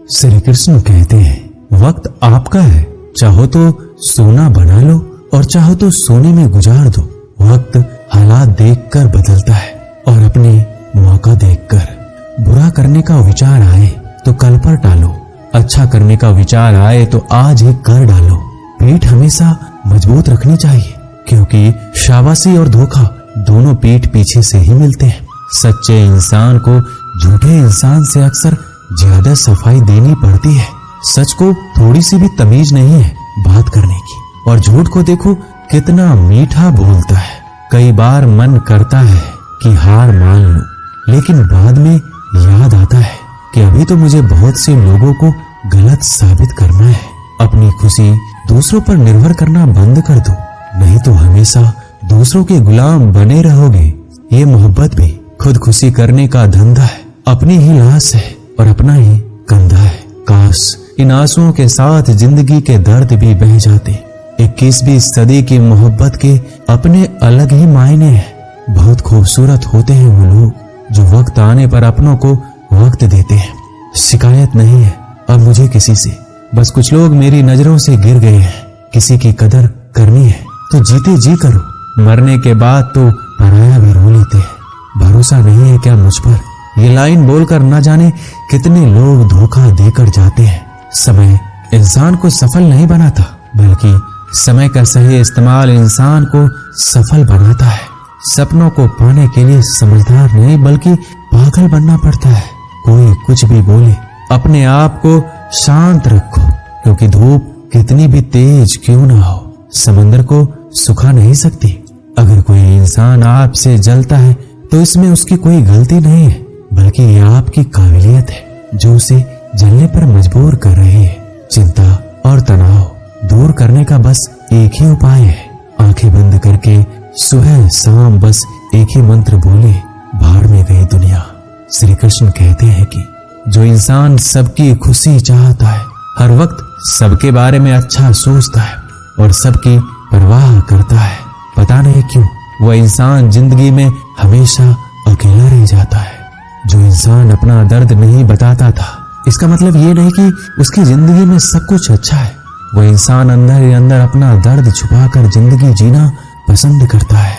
श्री कृष्ण कहते हैं, वक्त आपका है, चाहो तो सोना बना लो और चाहो तो सोने में गुजार दो। वक्त हालात देखकर बदलता है और अपने मौका देखकर। बुरा करने का विचार आए तो कल पर टालो, अच्छा करने का विचार आए तो आज ही कर डालो। पीठ हमेशा मजबूत रखनी चाहिए, क्योंकि शाबाशी और धोखा दोनों पीठ पीछे से ही मिलते हैं। सच्चे इंसान को झूठे इंसान से अक्सर ज्यादा सफाई देनी पड़ती है। सच को थोड़ी सी भी तमीज नहीं है बात करने की, और झूठ को देखो कितना मीठा बोलता है। कई बार मन करता है कि हार मान लूं, लेकिन बाद में याद आता है कि अभी तो मुझे बहुत से लोगों को गलत साबित करना है। अपनी खुशी दूसरों पर निर्भर करना बंद कर दो, नहीं तो हमेशा दूसरों के गुलाम बने रहोगे। ये मोहब्बत भी खुद खुशी करने का धंधा है, अपनी ही लाश है और अपना ही कंधा है। काश इन आंसुओं के साथ जिंदगी के दर्द भी बह जाते। 21वीं सदी की मोहब्बत के अपने अलग ही मायने हैं। बहुत खूबसूरत होते हैं वो लोग जो वक्त आने पर अपनों को वक्त देते हैं। शिकायत नहीं है अब मुझे किसी से, बस कुछ लोग मेरी नजरों से गिर गए हैं। किसी की कदर करनी है तो जीते जी करो, मरने के बाद तो पराया भी रो लेते हैं। भरोसा नहीं है क्या मुझ पर? ये लाइन बोलकर न जाने कितने लोग धोखा देकर जाते हैं। समय इंसान को सफल नहीं बनाता, बल्कि समय का सही इस्तेमाल इंसान को सफल बनाता है। सपनों को पाने के लिए समझदार नहीं बल्कि पागल बनना पड़ता है। कोई कुछ भी बोले, अपने आप को शांत रखो, क्योंकि धूप कितनी भी तेज क्यों ना हो समंदर को सुखा नहीं सकती। अगर कोई इंसान आपसे जलता है तो इसमें उसकी कोई गलती नहीं है, बल्कि ये आपकी काबिलियत है जो उसे जलने पर मजबूर कर रही है। चिंता और तनाव दूर करने का बस एक ही उपाय है। आंखें बंद करके सुबह शाम बस एक ही मंत्र बोले, भाड़ में गई दुनिया। श्री कृष्ण कहते हैं कि जो इंसान सबकी खुशी चाहता है, हर वक्त सबके बारे में अच्छा सोचता है और सबकी परवाह करता है, पता नहीं क्यों वह इंसान जिंदगी में हमेशा अकेला रह जाता है। जो इंसान अपना दर्द नहीं बताता था, इसका मतलब ये नहीं कि उसकी जिंदगी में सब कुछ अच्छा है। वह इंसान अंदर ही अंदर अपना दर्द छुपाकर जिंदगी जीना पसंद करता है,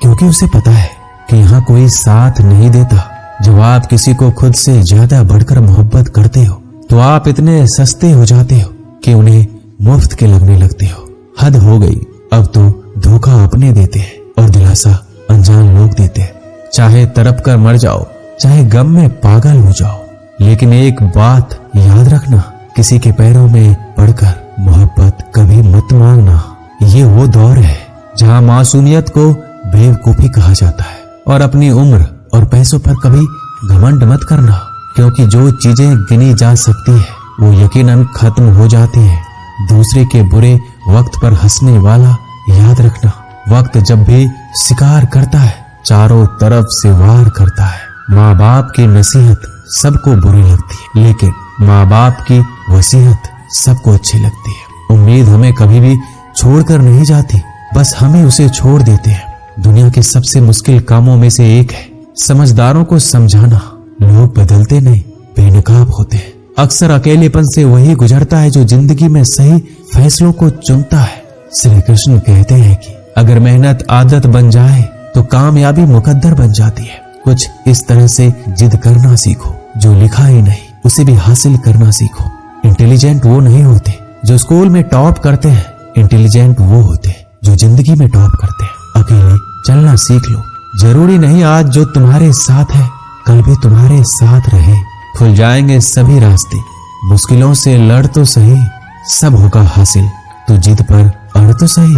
क्योंकि उसे पता है कि यहाँ कोई साथ नहीं देता। जब आप किसी को खुद से ज्यादा बढ़कर मोहब्बत करते हो तो आप इतने सस्ते हो जाते हो कि उन्हें मुफ्त के लगने लगते हो। हद हो गई, अब तो धोखा अपने देते हैं और दिलासा अनजान लोग देते हैं। चाहे तड़प कर मर जाओ, चाहे गम में पागल हो जाओ, लेकिन एक बात याद रखना, किसी के पैरों में पड़कर मोहब्बत कभी मत मांगना। ये वो दौर है जहाँ मासूमियत को बेवकूफी कहा जाता है, और अपनी उम्र और पैसों पर कभी घमंड मत करना, क्योंकि जो चीजें गिनी जा सकती है वो यकीनन खत्म हो जाती है। दूसरे के बुरे वक्त पर हंसने वाला याद रखना, वक्त जब भी शिकार करता है चारों तरफ से वार करता है। माँ बाप की नसीहत सबको बुरी लगती है, लेकिन माँ बाप की वसीयत सबको अच्छी लगती है। उम्मीद हमें कभी भी छोड़कर नहीं जाती, बस हमें उसे छोड़ देते हैं। दुनिया के सबसे मुश्किल कामों में से एक है समझदारों को समझाना। लोग बदलते नहीं, बेनकाब होते हैं। अक्सर अकेलेपन से वही गुजरता है जो जिंदगी में सही फैसलों को चुनता है। श्री कृष्ण कहते हैं कि अगर मेहनत आदत बन जाए तो कामयाबी मुकद्दर बन जाती है। कुछ इस तरह से जिद करना सीखो, जो लिखा ही नहीं उसे भी हासिल करना सीखो। इंटेलिजेंट वो नहीं होते जो स्कूल में टॉप करते हैं, इंटेलिजेंट वो होते हैं जो जिंदगी में टॉप करते हैं। अकेले चलना सीख लो, जरूरी नहीं आज जो तुम्हारे साथ है कल भी तुम्हारे साथ रहे। खुल जाएंगे सभी रास्ते, मुश्किलों से लड़ तो सही, सब होगा हासिल। तू जिद पर अड़ तो सही,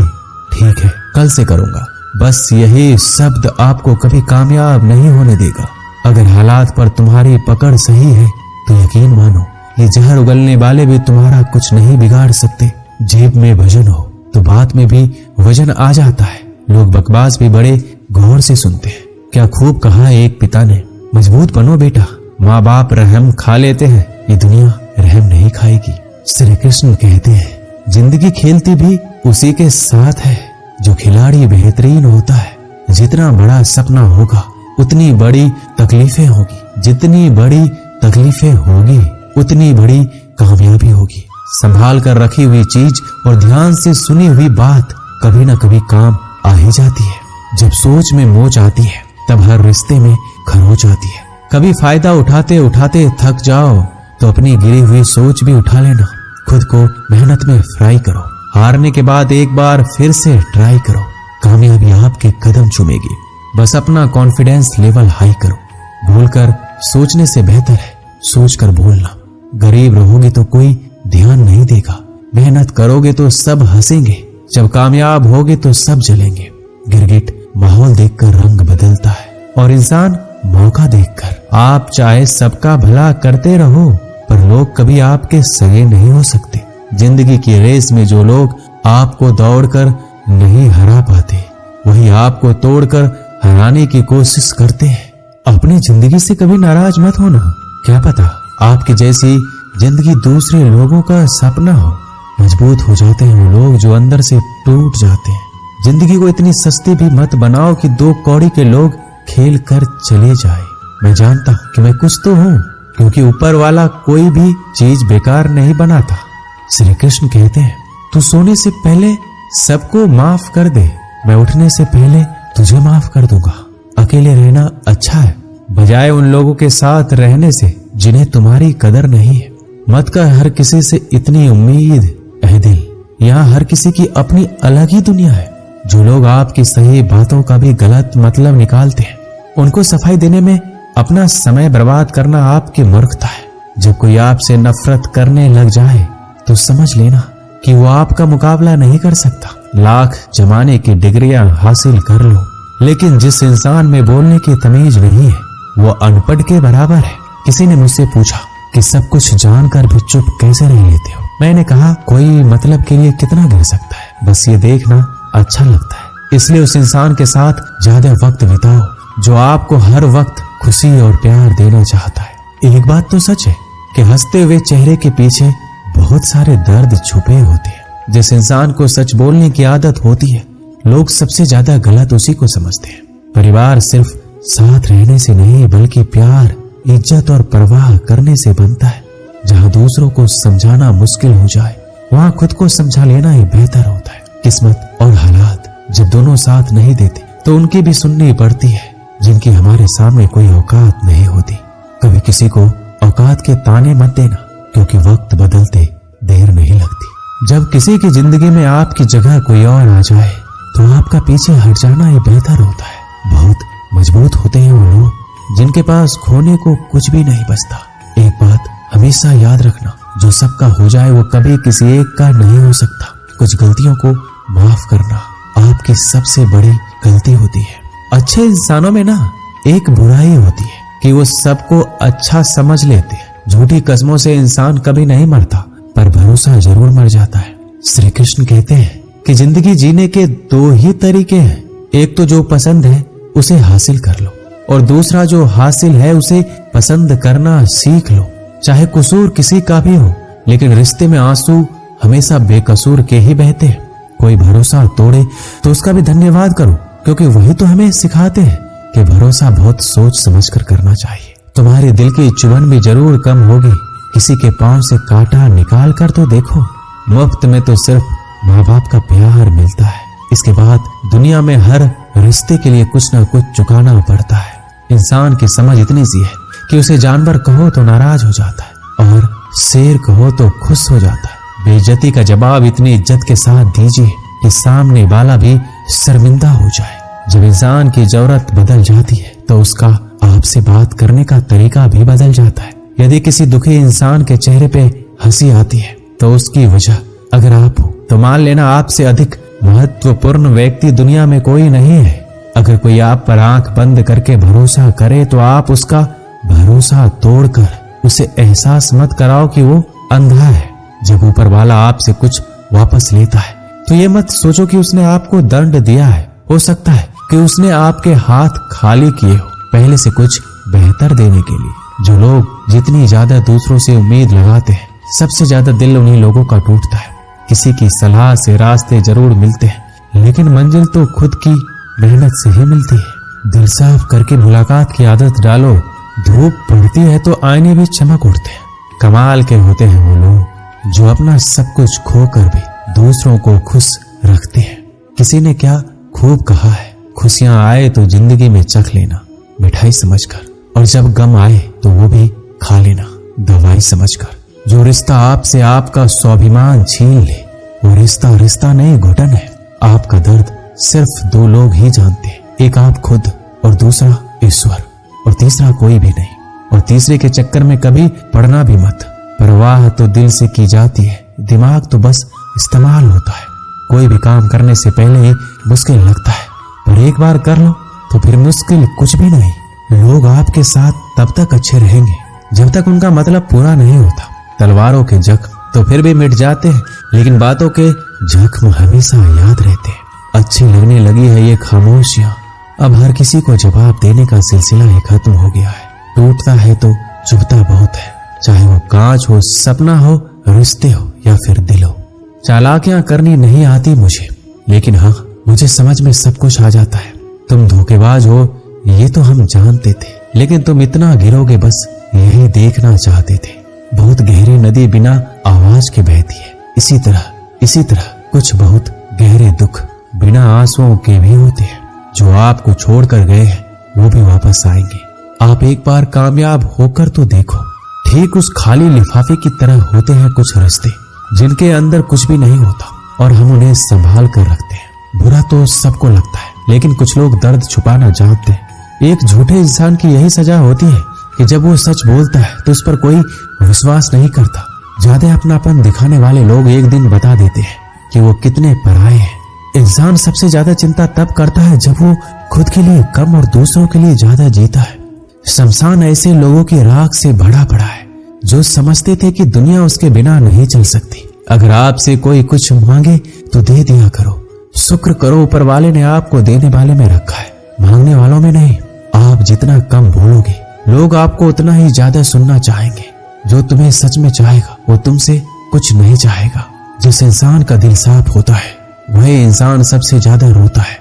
ठीक है कल से करूंगा, बस यही शब्द आपको कभी कामयाब नहीं होने देगा। अगर हालात पर तुम्हारी पकड़ सही है तो यकीन मानो ये जहर उगलने वाले भी तुम्हारा कुछ नहीं बिगाड़ सकते। जेब में वजन हो तो बात में भी वजन आ जाता है। लोग बकवास भी बड़े गौर से सुनते हैं। क्या खूब कहा एक पिता ने, मजबूत बनो बेटा, माँ बाप रहम खा लेते हैं, ये दुनिया रहम नहीं खाएगी। श्री कृष्ण कहते हैं जिंदगी खेलती भी उसी के साथ है जो खिलाड़ी बेहतरीन होता है। जितना बड़ा सपना होगा उतनी बड़ी तकलीफें होगी, जितनी बड़ी तकलीफें होगी उतनी बड़ी कामयाबी होगी। संभाल कर रखी हुई चीज और ध्यान से सुनी हुई बात कभी न कभी काम आ ही जाती है। जब सोच में मोच आती है तब हर रिश्ते में खरोच आती है। कभी फायदा उठाते उठाते थक जाओ तो अपनी गिरी हुई सोच भी उठा लेना। खुद को मेहनत में फ्राई करो। हारने के बाद एक बार फिर से ट्राई करो। कामयाबी आपके कदम चूमेगी। बस अपना कॉन्फिडेंस लेवल हाई करो। भूलकर सोचने से बेहतर है सोचकर भूलना। गरीब रहोगे तो कोई ध्यान नहीं देगा। मेहनत करोगे तो सब हंसेंगे। जब कामयाब होगे तो सब जलेंगे। गिरगिट माहौल देखकर रंग बदलता है और इंसान मौका देखकर। आप चाहे सबका भला करते रहो पर लोग कभी आपके सगे नहीं हो सकते। जिंदगी की रेस में जो लोग आपको दौड़कर नहीं हरा पाते वही आपको तोड़कर हराने की कोशिश करते हैं। अपनी जिंदगी से कभी नाराज मत होना। क्या पता आपकी जैसी जिंदगी दूसरे लोगों का सपना हो। मजबूत हो जाते हैं वो लोग जो अंदर से टूट जाते हैं। जिंदगी को इतनी सस्ती भी मत बनाओ कि 2 कौड़ी के लोग खेल कर चले जाए। मैं जानता हूं कि मैं कुछ तो हूं क्योंकि ऊपर वाला कोई भी चीज बेकार नहीं बनाता। श्री कृष्ण कहते हैं तू सोने से पहले सबको माफ कर दे, मैं उठने से पहले तुझे माफ कर दूंगा। अकेले रहना अच्छा है बजाय उन लोगों के साथ रहने से जिन्हें तुम्हारी कदर नहीं है। मत कर हर किसी से इतनी उम्मीद ऐ दिल। यहाँ हर किसी की अपनी अलग ही दुनिया है। जो लोग आपकी सही बातों का भी गलत मतलब निकालते हैं उनको सफाई देने में अपना समय बर्बाद करना आपकी मूर्खता है। जब कोई आपसे नफरत करने लग जाए तो समझ लेना कि वो आपका मुकाबला नहीं कर सकता। लाख जमाने की डिग्रियां हासिल कर लो लेकिन जिस इंसान में बोलने की तमीज नहीं है वो अनपढ़ के बराबर है। किसी ने मुझसे पूछा कि सब कुछ जानकर भी चुप कैसे रह लेते हो। मैंने कहा कोई मतलब के लिए कितना गिर सकता है, बस ये देखना अच्छा लगता है। इसलिए उस इंसान के साथ ज्यादा वक्त बिताओ जो आपको हर वक्त खुशी और प्यार देना चाहता है। एक बात तो सच है कि हंसते हुए चेहरे के पीछे बहुत सारे दर्द छुपे होते हैं। जिस इंसान को सच बोलने की आदत होती है लोग सबसे ज्यादा गलत उसी को समझते हैं। परिवार सिर्फ साथ रहने से नहीं बल्कि प्यार, इज्जत और परवाह करने से बनता है। जहाँ दूसरों को समझाना मुश्किल हो जाए वहाँ खुद को समझा लेना ही बेहतर होता है। किस्मत और हालात जब दोनों साथ नहीं देते तो उनकी भी सुननी पड़ती है जिनकी हमारे सामने कोई औकात नहीं होती। कभी किसी को औकात के ताने मत देना क्योंकि वक्त बदलते देर नहीं लगती। जब किसी की जिंदगी में आपकी जगह कोई और आ जाए तो आपका पीछे हट जाना ही बेहतर होता है। बहुत मजबूत होते हैं वो लोग जिनके पास खोने को कुछ भी नहीं बचता। एक बात हमेशा याद रखना, जो सबका हो जाए वो कभी किसी एक का नहीं हो सकता। कुछ गलतियों को माफ करना आपकी सबसे बड़ी गलती होती है। अच्छे इंसानों में ना एक बुराई होती है कि वो सबको अच्छा समझ लेते हैं। झूठी कस्मों से इंसान कभी नहीं मरता पर भरोसा जरूर मर जाता है। श्री कृष्ण कहते हैं कि जिंदगी जीने के 2 ही तरीके हैं। एक तो जो पसंद है उसे हासिल कर लो और दूसरा जो हासिल है उसे पसंद करना सीख लो। चाहे कसूर किसी का भी हो लेकिन रिश्ते में आंसू हमेशा बेकसूर के ही बहते हैं। कोई भरोसा तोड़े तो उसका भी धन्यवाद करो क्योंकि वही तो हमें सिखाते हैं कि भरोसा बहुत सोच समझकर करना चाहिए। तुम्हारे दिल की चुभन भी जरूर कम होगी। किसी के पांव से कांटा निकाल कर तो देखो। मुफ्त में तो सिर्फ माँ बाप का प्यार मिलता है। इसके बाद दुनिया में हर रिश्ते के लिए कुछ न कुछ चुकाना पड़ता है। इंसान की समझ इतनी सी है कि उसे जानवर कहो तो नाराज हो जाता है और शेर कहो तो खुश हो जाता है। बेइज्जती का जवाब इतनी इज्जत के साथ दीजिए कि सामने वाला भी शर्मिंदा हो जाए। जब इंसान की जरूरत बदल जाती है तो उसका आपसे बात करने का तरीका भी बदल जाता है। यदि किसी दुखी इंसान के चेहरे पे हंसी आती है तो उसकी वजह अगर आप हो तो मान लेना आपसे अधिक महत्वपूर्ण व्यक्ति दुनिया में कोई नहीं है। अगर कोई आप पर आंख बंद करके भरोसा करे तो आप उसका भरोसा तोड़कर उसे एहसास मत कराओ कि वो अंधा है। जब ऊपर वाला आपसे कुछ वापस लेता है तो ये मत सोचो कि उसने आपको दंड दिया है। हो सकता है कि उसने आपके हाथ खाली किए हो पहले से कुछ बेहतर देने के लिए। जो लोग जितनी ज्यादा दूसरों से उम्मीद लगाते हैं सबसे ज्यादा दिल उन्हीं लोगों का टूटता है। किसी की सलाह से रास्ते जरूर मिलते हैं लेकिन मंजिल तो खुद की मेहनत से ही मिलती है। दिल साफ करके मुलाकात की आदत डालो। धूप पड़ती है तो आईने भी चमक उठते हैं। कमाल के होते हैं वो लोग जो अपना सब कुछ खोकर भी दूसरों को खुश रखते हैं। किसी ने क्या खूब कहा है, खुशियां आए तो जिंदगी में चख लेना मिठाई समझकर, और जब गम आए तो वो भी खा लेना दवाई समझकर। जो रिश्ता आपसे आपका स्वाभिमान छीन ले वो रिश्ता रिश्ता नहीं, घुटन है। आपका दर्द सिर्फ दो लोग ही जानते हैं, एक आप खुद और दूसरा ईश्वर, और तीसरा कोई भी नहीं। और तीसरे के चक्कर में कभी पड़ना भी मत। परवाह तो दिल से की जाती है, दिमाग तो बस इस्तेमाल होता है। कोई भी काम करने से पहले मुश्किल लगता है, पर एक बार कर लो तो फिर मुश्किल कुछ भी नहीं। लोग आपके साथ तब तक अच्छे रहेंगे जब तक उनका मतलब पूरा नहीं होता। तलवारों के जख्म तो फिर भी मिट जाते हैं, लेकिन बातों के जख्म हमेशा याद रहते हैं। अच्छी लगने लगी है ये खामोशियां, अब हर किसी को जवाब देने का सिलसिला ही खत्म हो गया है। टूटता है तो चुभता बहुत है, चाहे वो कांच हो, सपना हो, रिश्ते हो या फिर दिल हो। चालाकियां करनी नहीं आती मुझे, लेकिन हाँ मुझे समझ में सब कुछ आ जाता है। तुम धोखेबाज हो ये तो हम जानते थे, लेकिन तुम इतना गिरोगे बस यही देखना चाहते थे। बहुत गहरी नदी बिना आवाज के बहती है, इसी तरह कुछ बहुत गहरे दुख बिना आंसुओं के भी होते हैं। जो आपको छोड़कर गए हैं वो भी वापस आएंगे। आप एक बार कामयाब होकर तो देखो। ठीक उस खाली लिफाफे की तरह होते हैं कुछ रिश्ते जिनके अंदर कुछ भी नहीं होता और हम उन्हें संभाल कर रखते हैं। बुरा तो सबको लगता है, लेकिन कुछ लोग दर्द छुपाना जानते हैं। एक झूठे इंसान की यही सजा होती है कि जब वो सच बोलता है तो उस पर कोई विश्वास नहीं करता। ज्यादा अपनापन दिखाने वाले लोग एक दिन बता देते हैं कि वो कितने पराये हैं। इंसान सबसे ज्यादा चिंता तब करता है जब वो खुद के लिए कम और दूसरों के लिए ज्यादा जीता है। शमशान ऐसे लोगों की राख से भरा पड़ा है जो समझते थे कि दुनिया उसके बिना नहीं चल सकती। अगर आपसे कोई कुछ मांगे तो दे दिया करो। शुक्र करो ऊपर वाले ने आपको देने वाले में रखा है, मांगने वालों में नहीं। आप जितना कम बोलोगे लोग आपको उतना ही ज्यादा सुनना चाहेंगे। जो तुम्हें सच में चाहेगा वो तुमसे कुछ नहीं चाहेगा। जिस इंसान का दिल साफ होता है वही इंसान सबसे ज्यादा रोता है।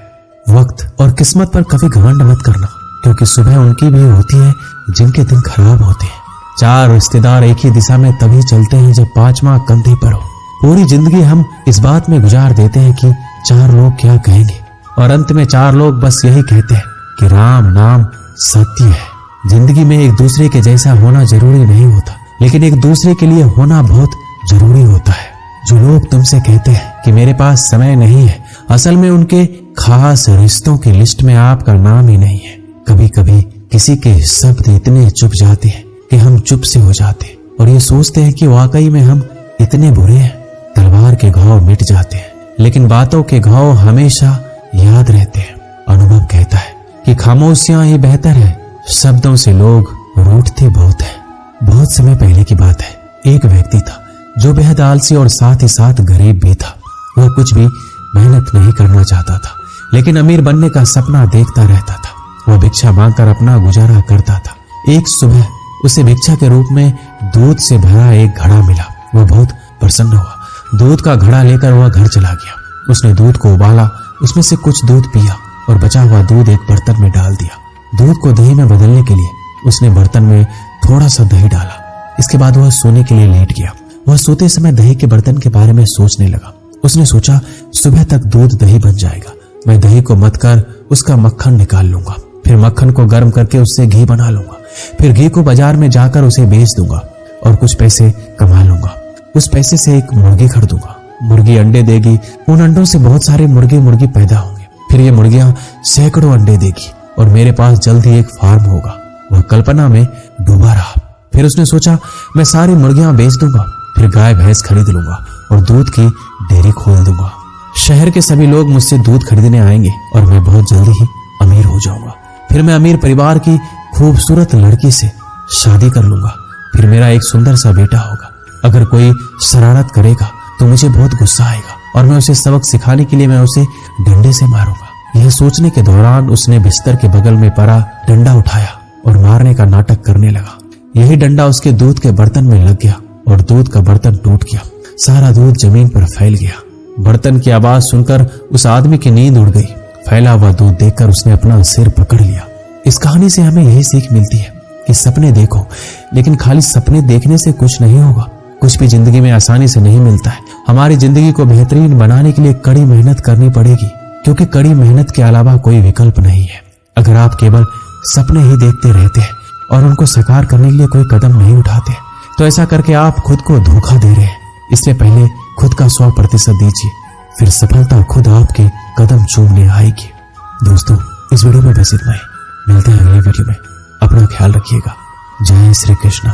वक्त और किस्मत पर कभी घमंड मत करना, क्योंकि सुबह उनकी भी होती है जिनके दिन खराब होते हैं। 4 रिश्तेदार एक ही दिशा में तभी चलते हैं जब 5वां कंधे पर हो। पूरी जिंदगी हम इस बात में गुजार देते हैं कि 4 लोग क्या कहेंगे, और अंत में 4 लोग बस यही कहते हैं कि राम नाम सत्य है। जिंदगी में एक दूसरे के जैसा होना जरूरी नहीं होता, लेकिन एक दूसरे के लिए होना बहुत जरूरी होता है। जो लोग तुमसे कहते हैं कि मेरे पास समय नहीं है, असल में उनके खास रिश्तों की लिस्ट में आपका नाम ही नहीं है। कभी कभी किसी के शब्द इतने चुप जाते हैं कि हम चुप से हो जाते हैं और ये सोचते हैं कि वाकई में हम इतने बुरे हैं। तलवार के घाव मिट जाते हैं, लेकिन बातों के घाव हमेशा याद रहते हैं। अनुभव कहता है कि खामोशियां ही बेहतर है, शब्दों से लोग रूठते बहुत है। बहुत समय पहले की बात है, एक व्यक्ति था जो बेहद आलसी और साथ ही साथ गरीब भी था। वह कुछ भी मेहनत नहीं करना चाहता था, लेकिन अमीर बनने का सपना देखता रहता था। वह भिक्षा मांगकर अपना गुजारा करता था। एक सुबह उसे भिक्षा के रूप में दूध से भरा एक घड़ा मिला। वह बहुत प्रसन्न हुआ। दूध का घड़ा लेकर वह घर चला गया। उसने दूध को उबाला, उसमें से कुछ दूध पिया और बचा हुआ दूध एक बर्तन में डाल दिया। दूध को दही में बदलने के लिए उसने बर्तन में थोड़ा सा दही डाला। इसके बाद वह सोने के लिए लेट गया। वह सोते समय दही के बर्तन के बारे में सोचने लगा। उसने सोचा सुबह तक दूध दही बन जाएगा। मैं दही को मथ कर उसका मक्खन निकाल लूंगा, फिर मक्खन को गर्म करके उससे घी बना लूंगा, फिर घी को बाजार में जाकर उसे बेच दूंगा और कुछ पैसे कमा लूंगा। उस पैसे से एक मुर्गी खरीदूंगा। मुर्गी अंडे देगी, उन अंडों से बहुत सारे मुर्गी पैदा होंगे। फिर ये मुर्गियां सैकड़ों अंडे देगी और मेरे पास जल्द ही एक फार्म होगा। वह कल्पना में डूबा रहा। फिर उसने सोचा मैं सारी मुर्गियां बेच दूंगा, फिर गाय भैंस खरीद लूंगा और दूध की डेयरी खोल दूंगा। शहर के सभी लोग मुझसे दूध खरीदने आएंगे और मैं बहुत जल्दी ही अमीर हो जाऊंगा। फिर मैं अमीर परिवार की खूबसूरत लड़की से शादी कर लूंगा। फिर मेरा एक सुंदर सा बेटा होगा। अगर कोई शरारत करेगा तो मुझे बहुत गुस्सा आएगा और मैं उसे सबक सिखाने के लिए मैं उसे डंडे से मारूंगा। यह सोचने के दौरान उसने बिस्तर के बगल में पड़ा डंडा उठाया और मारने का नाटक करने लगा। यही डंडा उसके दूध के बर्तन में लग गया और दूध का बर्तन टूट गया। सारा दूध जमीन पर फैल गया। बर्तन की आवाज सुनकर उस आदमी की नींद उड़ गई। फैला हुआ दूध देखकर उसने अपना सिर पकड़ लिया। इस कहानी से हमें यही सीख मिलती है कि सपने देखो, लेकिन खाली सपने देखने से कुछ नहीं होगा। कुछ भी जिंदगी में आसानी से नहीं मिलता है। हमारी जिंदगी को बेहतरीन बनाने के लिए कड़ी मेहनत करनी पड़ेगी, क्योंकि कड़ी मेहनत के अलावा कोई विकल्प नहीं है। अगर आप केवल सपने ही देखते रहते हैं और उनको साकार करने के लिए कोई कदम नहीं उठाते, तो ऐसा करके आप खुद को धोखा दे रहे हैं। इसलिए पहले खुद का 100% दीजिए, फिर सफलता खुद आपके कदम चूमने आएगी। दोस्तों, इस वीडियो में बस इतना ही। मिलते हैं अगले वीडियो में। अपना ख्याल रखिएगा। जय श्री कृष्ण।